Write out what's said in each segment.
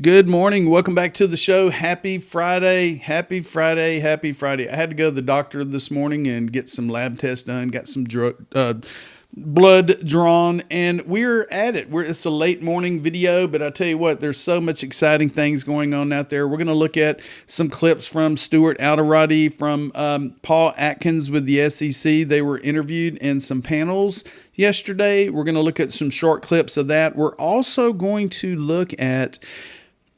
Good morning. Welcome back to the show. Happy Friday. Happy Friday. Happy Friday. I had to go to the doctor this morning and get some lab tests done, got some blood drawn, and we're at it. It's a late morning video, but I tell you what, there's so much exciting things going on out there. We're going to look at some clips from Stuart Alderati, from Paul Atkins with the SEC. They were interviewed in some panels yesterday. We're going to look at some short clips of that. We're also going to look at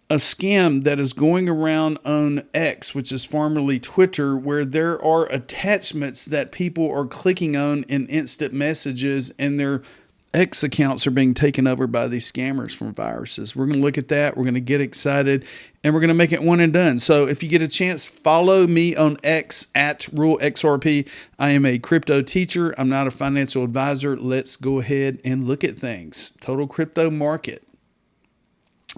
a scam that is going around on X, which is formerly Twitter, where there are attachments that people are clicking on in instant messages, and their X accounts are being taken over by these scammers from viruses. We're going to look at that. We're going to get excited, and we're going to make it one and done. So if you get a chance, follow me on X at RuleXRP. I am a crypto teacher. I'm not a financial advisor. Let's go ahead and look at things. Total crypto market.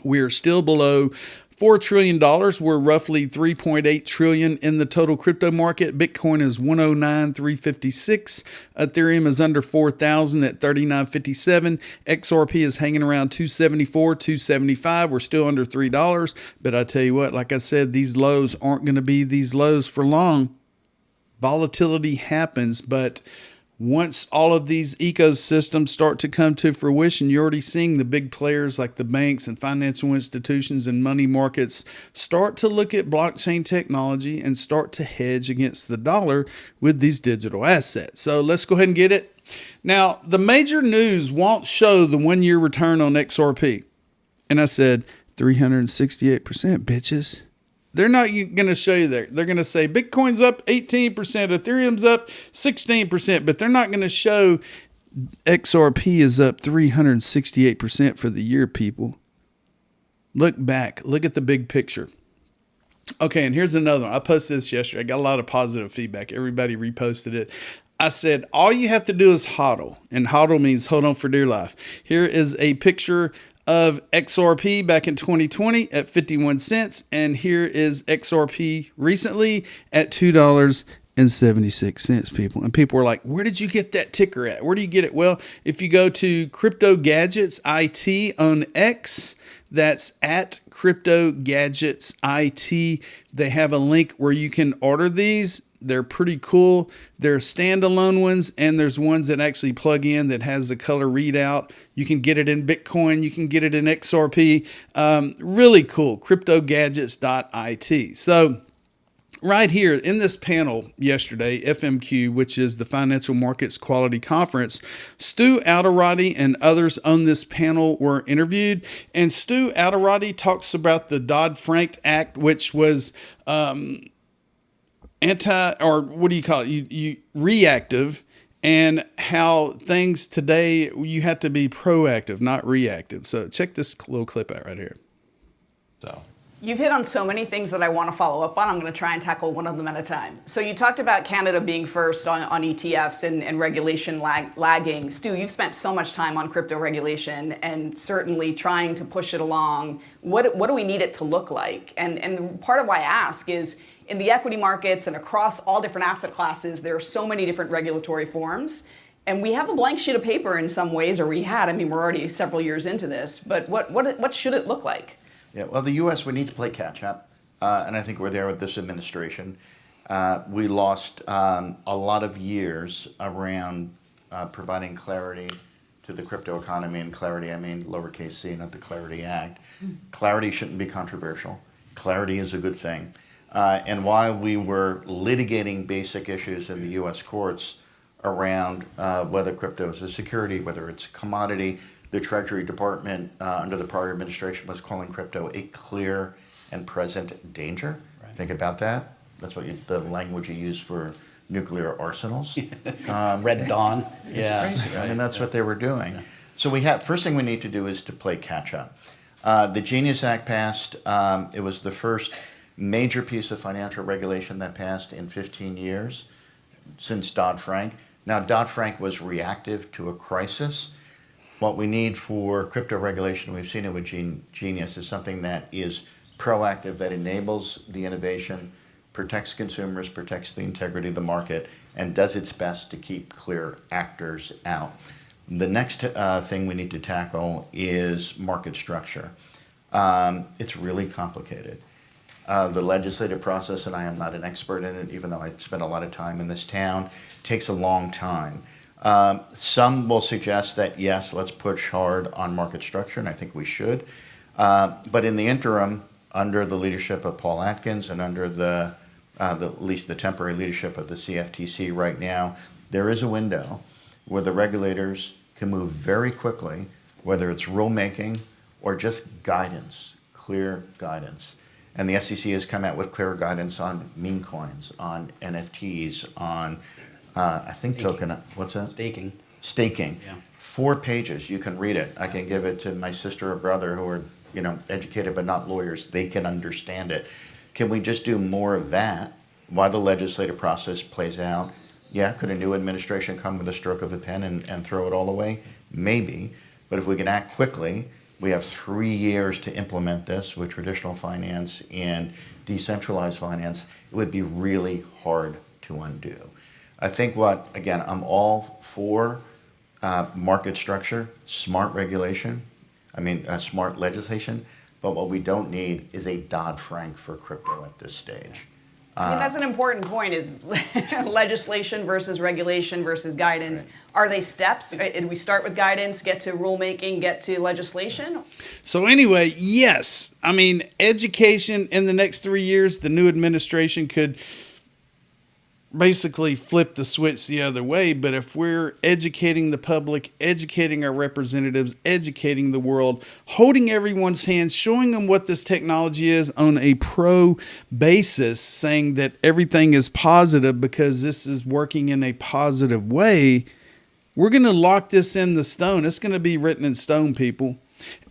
We are still below $4 trillion. We're roughly $3.8 trillion in the total crypto market. Bitcoin is 109,356. Ethereum is under 4,000 at 39.57. XRP is hanging around 274, 275. We're still under $3. But I tell you what, like I said, these lows aren't going to be these lows for long. Volatility happens, but once all of these ecosystems start to come to fruition, you're already seeing the big players like the banks and financial institutions and money markets start to look at blockchain technology and start to hedge against the dollar with these digital assets. So let's go ahead and get it. Now, the major news won't show the 1-year return on XRP. And I said 368%, bitches. They're not going to show you that. They're going to say Bitcoin's up 18%, Ethereum's up 16%, but they're not going to show XRP is up 368% for the year, people. Look back. Look at the big picture. Okay, and here's another one. I posted this yesterday. I got a lot of positive feedback. Everybody reposted it. I said, all you have to do is HODL, and HODL means hold on for dear life. Here is a picture of XRP back in 2020 at 51 cents. And here is XRP recently at $2.76, people. And people were like, where did you get that ticker at? Where do you get it? Well, if you go to Crypto Gadgets IT on X, that's at Crypto Gadgets IT. They have a link where you can order these. They're pretty cool. There are standalone ones, and there's ones that actually plug in that has the color readout. You can get it in Bitcoin. You can get it in XRP. Really cool. CryptoGadgets.it. So right here in this panel yesterday, FMQ, which is the Financial Markets Quality Conference, Stu Alderati and others on this panel were interviewed. And Stu Alderati talks about the Dodd-Frank Act, which was reactive, and how things today, you have to be proactive, not reactive. So check this little clip out right here. So you've hit on so many things that I want to follow up on. I'm going to try and tackle one of them at a time. So you talked about Canada being first on ETFs and regulation lagging. Stu, you've spent so much time on crypto regulation and certainly trying to push it along. What do we need it to look like? And part of why I ask is, in the equity markets and across all different asset classes, there are so many different regulatory forms. And we have a blank sheet of paper in some ways, or we had. I mean, we're already several years into this. But what should it look like? Yeah, well, the U.S., we need to play catch up. And I think we're there with this administration. We lost a lot of years around providing clarity to the crypto economy. And clarity, I mean lowercase c, not the Clarity Act. Clarity shouldn't be controversial. Clarity is a good thing. And while we were litigating basic issues in the U.S. courts around whether crypto is a security, whether it's a commodity, the Treasury Department under the prior administration was calling crypto a clear and present danger. Right. Think about that. That's what the language you use for nuclear arsenals. Red Dawn. Yeah. Crazy. Right. I mean, that's what they were doing. Yeah. So first thing we need to do is to play catch up. The Genius Act passed. It was the first major piece of financial regulation that passed in 15 years since Dodd-Frank. Now, Dodd-Frank was reactive to a crisis. What we need for crypto regulation, we've seen it with Genius, is something that is proactive, that enables the innovation, protects consumers, protects the integrity of the market, and does its best to keep clear actors out. The next thing we need to tackle is market structure. It's really complicated. The legislative process, and I am not an expert in it, even though I spent a lot of time in this town, takes a long time. Some will suggest that, yes, let's push hard on market structure, and I think we should. But in the interim, under the leadership of Paul Atkins and under at least the temporary leadership of the CFTC right now, there is a window where the regulators can move very quickly, whether it's rulemaking or just guidance, clear guidance. And the SEC has come out with clear guidance on meme coins, on NFTs, on, I think token, what's that? Staking. Staking. Yeah. 4 pages, you can read it. I can give it to my sister or brother who are, educated but not lawyers. They can understand it. Can we just do more of that while the legislative process plays out? Yeah, could a new administration come with a stroke of the pen and throw it all away? Maybe. But if we can act quickly, we have 3 years to implement this with traditional finance and decentralized finance. It would be really hard to undo. I think again, I'm all for market structure, smart regulation, smart legislation, but what we don't need is a Dodd-Frank for crypto at this stage. That's an important point, is legislation versus regulation versus guidance. Right. Are they steps? Do we start with guidance, get to rulemaking, get to legislation? So anyway, yes. Education in the next 3 years, the new administration could basically flip the switch the other way. But if we're educating the public, educating our representatives, educating the world, holding everyone's hands, showing them what this technology is on a pro basis, saying that everything is positive because this is working in a positive way, we're going to lock this in the stone. It's going to be written in stone, people.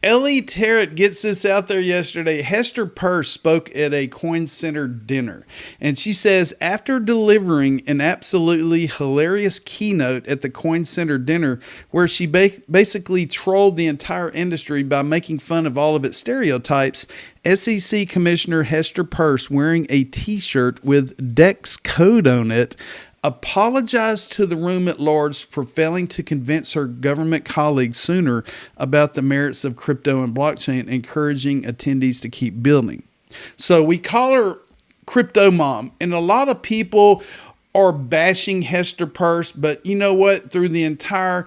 Ellie Tarrant gets this out there yesterday. Hester Peirce spoke at a Coin Center dinner, and she says after delivering an absolutely hilarious keynote at the Coin Center dinner where she basically trolled the entire industry by making fun of all of its stereotypes, SEC Commissioner Hester Peirce, wearing a t-shirt with DEX code on it, apologized to the room at large for failing to convince her government colleagues sooner about the merits of crypto and blockchain, encouraging attendees to keep building. So we call her Crypto Mom, and a lot of people are bashing Hester Peirce, but you know what? Through the entire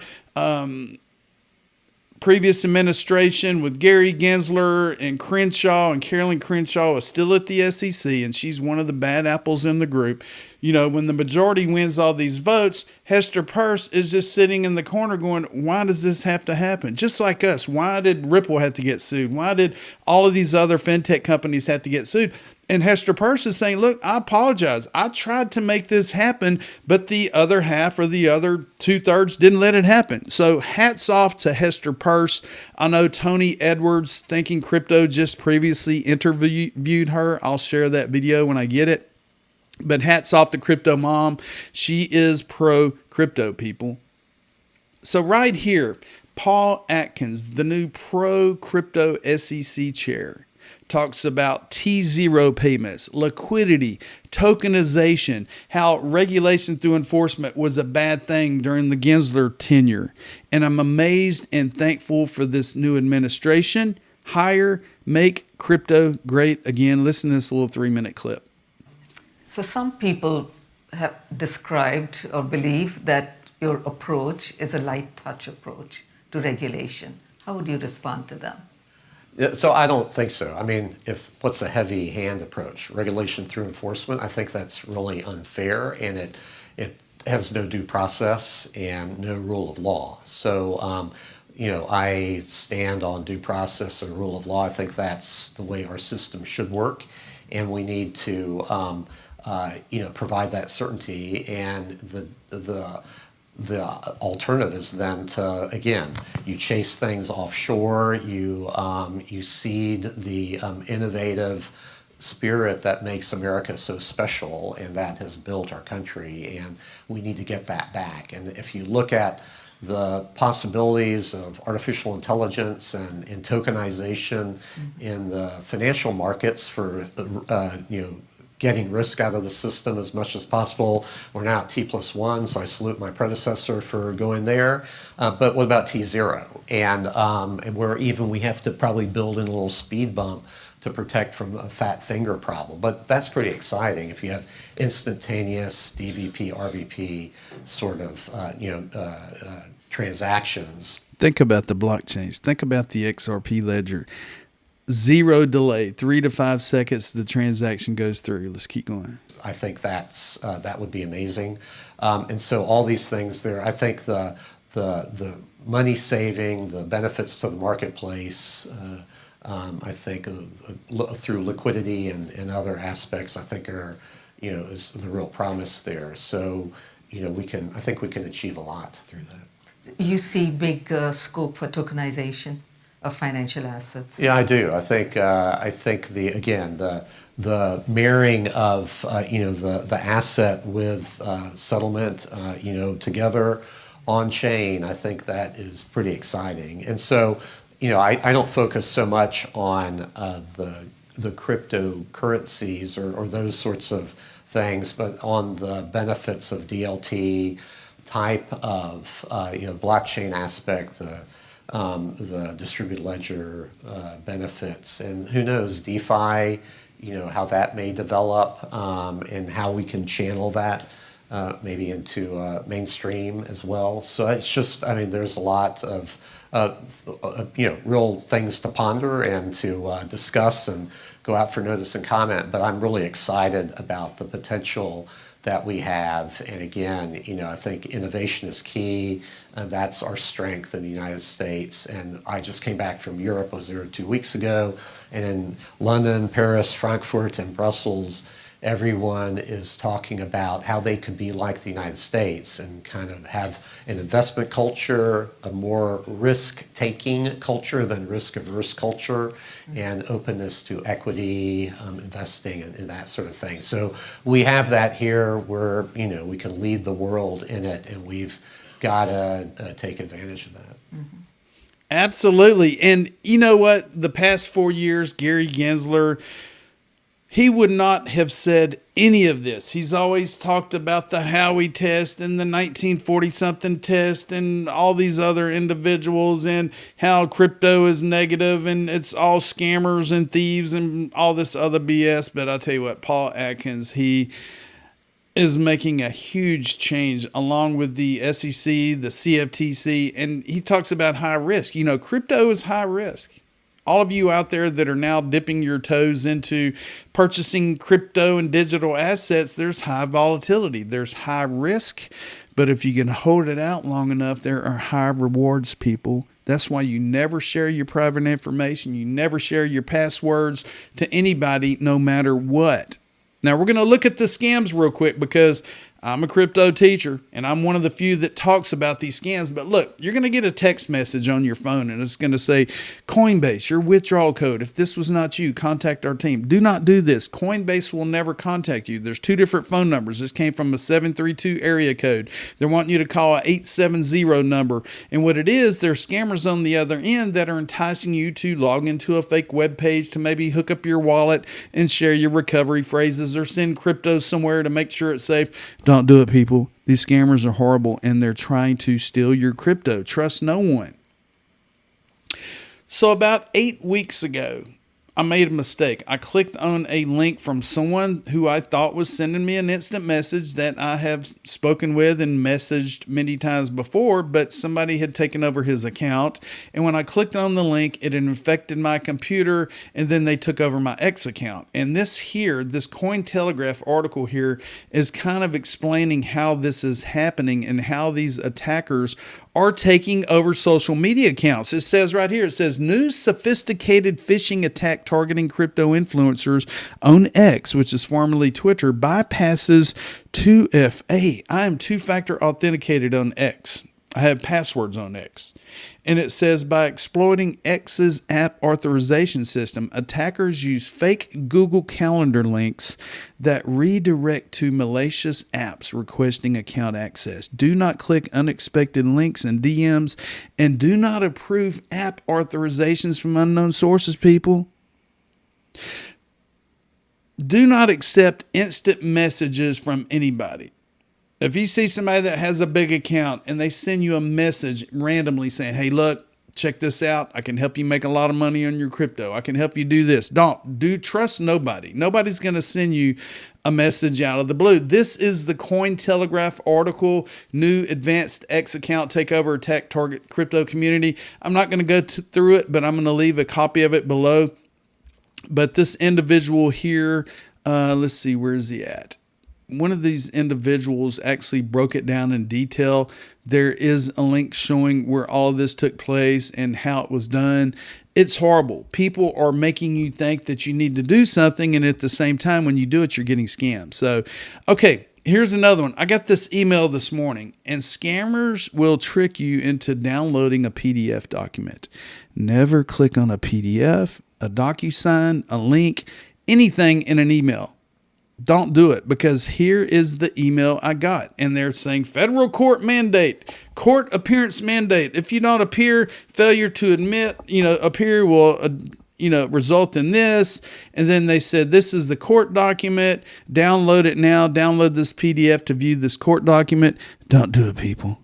previous administration with Gary Gensler and Crenshaw, and Carolyn Crenshaw is still at the SEC, and she's one of the bad apples in the group. When the majority wins all these votes, Hester Peirce is just sitting in the corner going, why does this have to happen? Just like us. Why did Ripple have to get sued? Why did all of these other fintech companies have to get sued? And Hester Peirce is saying, look, I apologize. I tried to make this happen, but the other half or the other 2/3 didn't let it happen. So hats off to Hester Peirce. I know Tony Edwards, Thinking Crypto, just previously interviewed her. I'll share that video when I get it. But hats off to Crypto Mom. She is pro crypto, people. So right here, Paul Atkins, the new pro crypto SEC chair, talks about T0 payments, liquidity, tokenization, how regulation through enforcement was a bad thing during the Gensler tenure. And I'm amazed and thankful for this new administration. Hire, make crypto great again. Listen to this little 3-minute clip. So some people have described or believe that your approach is a light touch approach to regulation. How would you respond to them? Yeah, so I don't think so. What's a heavy hand approach? Regulation through enforcement, I think that's really unfair, and it has no due process and no rule of law. So, I stand on due process and rule of law. I think that's the way our system should work, and we need to provide that certainty. And the alternative is then to, again, you chase things offshore, you seed the innovative spirit that makes America so special and that has built our country, and we need to get that back. And if you look at the possibilities of artificial intelligence and tokenization in the financial markets for getting risk out of the system as much as possible. We're now at T+1, so I salute my predecessor for going there. But what about T0? And we have to probably build in a little speed bump to protect from a fat finger problem. But that's pretty exciting if you have instantaneous DVP, RVP sort of transactions. Think about the blockchains. Think about the XRP ledger. Zero delay, 3 to 5 seconds, the transaction goes through. Let's keep going. I think that would be amazing. And so all these things there, I think the money saving, the benefits to the marketplace, I think through liquidity and other aspects, I think is the real promise there. So, I think we can achieve a lot through that. You see big scope for tokenization of financial assets? Yeah, I do. I think the marrying of the asset with settlement together on chain, I think that is pretty exciting. And so I don't focus so much on the cryptocurrencies or those sorts of things, but on the benefits of DLT type of blockchain aspect, the distributed ledger benefits, and who knows, DeFi, how that may develop, and how we can channel that maybe into mainstream as well. So it's just, there's a lot of real things to ponder and to discuss and go out for notice and comment. But I'm really excited about the potential that we have. And again, I think innovation is key. That's our strength in the United States. And I just came back from Europe. I was there 2 weeks ago. And in London, Paris, Frankfurt, and Brussels, everyone is talking about how they could be like the United States and kind of have an investment culture, a more risk-taking culture than risk-averse culture, and openness to equity, investing, and that sort of thing. So we have that here where, we can lead the world in it, and we've got to take advantage of that. Mm-hmm. Absolutely. And you know what? The past 4 years, Gary Gensler, he would not have said any of this. He's always talked about the Howey test and the 1940-something test and all these other individuals and how crypto is negative and it's all scammers and thieves and all this other BS. But I'll tell you what, Paul Atkins, he is making a huge change along with the SEC, the CFTC, and he talks about high risk. Crypto is high risk. All of you out there that are now dipping your toes into purchasing crypto and digital assets, there's high volatility, there's high risk, but if you can hold it out long enough, there are high rewards, people. That's why you never share your private information. You never share your passwords to anybody, no matter what. Now, we're going to look at the scams real quick because I'm a crypto teacher and I'm one of the few that talks about these scams. But look, you're going to get a text message on your phone and it's going to say, Coinbase, your withdrawal code. If this was not you, contact our team. Do not do this. Coinbase will never contact you. There's 2 different phone numbers. This came from a 732 area code. They're wanting you to call a 870 number. And what it is, there's scammers on the other end that are enticing you to log into a fake web page to maybe hook up your wallet and share your recovery phrases or send crypto somewhere to make sure it's safe. Don't do it, people. These scammers are horrible and they're trying to steal your crypto. Trust no one. So about 8 weeks ago, I made a mistake. I clicked on a link from someone who I thought was sending me an instant message that I have spoken with and messaged many times before, but somebody had taken over his account. And when I clicked on the link, it infected my computer and then they took over my X account. And this Cointelegraph article here is kind of explaining how this is happening and how these attackers are taking over social media accounts. It says right here, it says, new sophisticated phishing attack targeting crypto influencers on X, which is formerly Twitter, bypasses 2FA. I am two-factor authenticated on X. I have passwords on X. And it says, by exploiting X's app authorization system, attackers use fake Google Calendar links that redirect to malicious apps requesting account access. Do not click unexpected links and DMs, and do not approve app authorizations from unknown sources, people. do not accept instant messages from anybody. If you see somebody that has a big account and they send you a message randomly saying, hey, look, check this out. I can help you make a lot of money on your crypto. I can help you do this. Do trust nobody. Nobody's going to send you a message out of the blue. This is the Cointelegraph article, new advanced X account takeover attack target crypto community. I'm not going to go through it, but I'm going to leave a copy of it below. But this individual here, let's see, where is he at? One of these individuals actually broke it down in detail. There is a link showing where all of this took place and how it was done. It's horrible. People are making you think that you need to do something, and at the same time, when you do it, you're getting scammed. So, okay, here's another one. I got this email this morning, and scammers will trick you into downloading a PDF document. Never click on a PDF, a DocuSign, a link, anything in an email. Don't do it, because here is the email I got. And they're saying federal court mandate, court appearance mandate. If you don't appear, failure to appear will, result in this. And then they said, this is the court document. Download it now. Download this PDF to view this court document. Don't do it, people.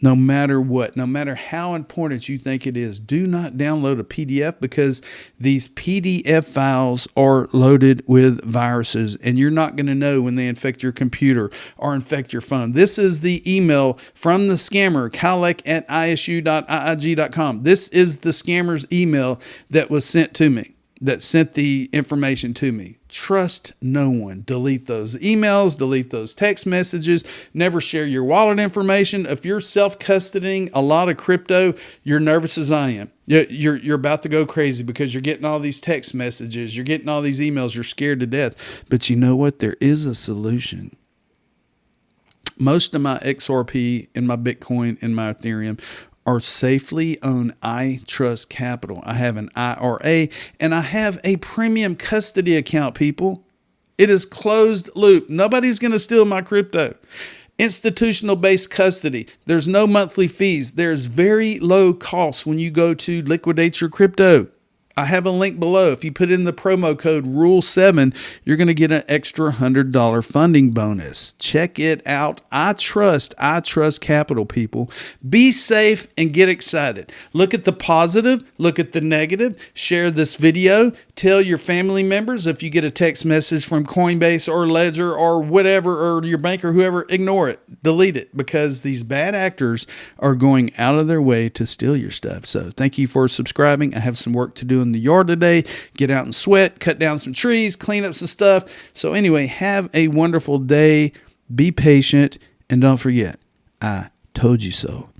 No matter what, no matter how important you think it is, do not download a PDF, because these PDF files are loaded with viruses, and you're not going to know when they infect your computer or infect your phone. This is the email from the scammer, kalek@isu.iig.com. This is the scammer's email that was sent to me, that sent the information to me. Trust no one. Delete those emails, delete those text messages, never share your wallet information. If you're self-custodying a lot of crypto, you're nervous as I am. You're about to go crazy because you're getting all these text messages, you're getting all these emails, you're scared to death. But you know what? There is a solution. Most of my XRP and my Bitcoin and my Ethereum are safely on iTrustCapital. I have an IRA, and I have a premium custody account, people. It is closed loop. Nobody's going to steal my crypto. Institutional based custody. There's no monthly fees. There's very low costs when you go to liquidate your crypto. I have a link below. If you put in the promo code RULE7, you're going to get an extra $100 funding bonus. Check it out. iTrustCapital, people. Be safe and get excited. Look at the positive. Look at the negative. Share this video. Tell your family members. If you get a text message from Coinbase or Ledger or whatever, or your bank or whoever, ignore it. Delete it, because these bad actors are going out of their way to steal your stuff. So thank you for subscribing. I have some work to do in the yard today. Get out and sweat, cut down some trees, clean up some stuff. So anyway, have a wonderful day. Be patient, and don't forget, I told you so.